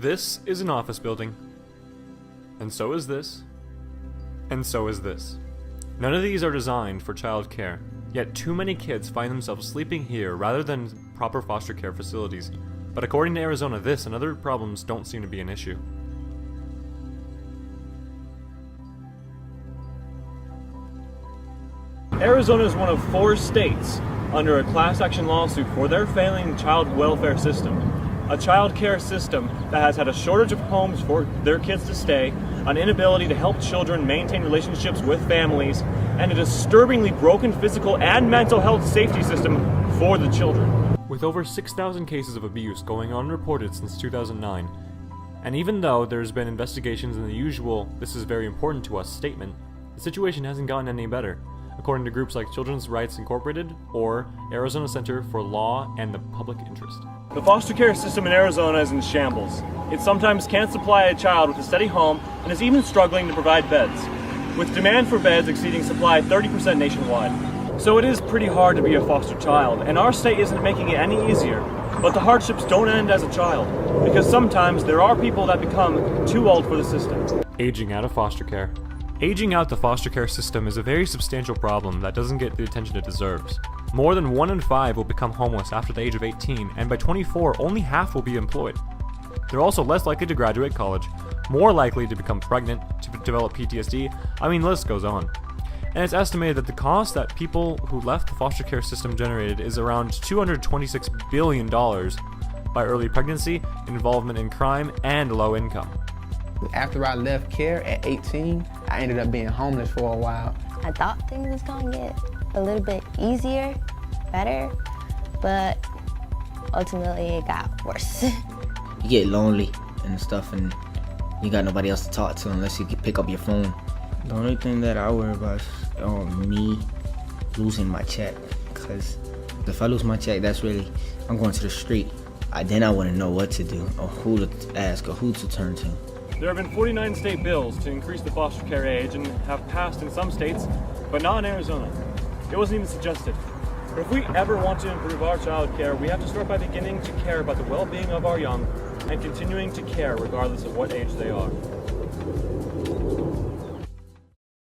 This is an office building. And so is this. And so is this. None of these are designed for child care, yet too many kids find themselves sleeping here rather than proper foster care facilities. But according to Arizona, this and other problems don't seem to be an issue. Arizona is one of 4 states under a class action lawsuit for their failing child welfare system. A child care system that has had a shortage of homes for their kids to stay, an inability to help children maintain relationships with families, and a disturbingly broken physical and mental health safety system for the children. With over 6,000 cases of abuse going unreported since 2009, and even though there's been investigations and the usual "this is very important to us" statement, the situation hasn't gotten any better, according to groups like Children's Rights Incorporated or Arizona Center for Law and the Public Interest. The foster care system in Arizona is in shambles. It sometimes can't supply a child with a steady home and is even struggling to provide beds, with demand for beds exceeding supply 30% nationwide. So it is pretty hard to be a foster child, and our state isn't making it any easier. But the hardships don't end as a child, because sometimes there are people that become too old for the system. Aging out of foster care. Aging out the foster care system is a very substantial problem that doesn't get the attention it deserves. More than 1 in 5 will become homeless after the age of 18, and by 24, only half will be employed. They're also less likely to graduate college, more likely to become pregnant, to develop PTSD, the list goes on. And it's estimated that the cost that people who left the foster care system generated is around $226 billion by early pregnancy, involvement in crime, and low income. After I left care at 18, I ended up being homeless for a while. I thought things was gonna get a little bit easier, better, but ultimately it got worse. You get lonely and stuff, and you got nobody else to talk to unless you can pick up your phone. The only thing that I worry about is me losing my check, because if I lose my check, that's really, I'm going to the street. Then I wouldn't know what to do, or who to ask, or who to turn to. There have been 49 state bills to increase the foster care age and have passed in some states, but not in Arizona. It wasn't even suggested. But if we ever want to improve our child care, we have to start by beginning to care about the well-being of our young and continuing to care regardless of what age they are.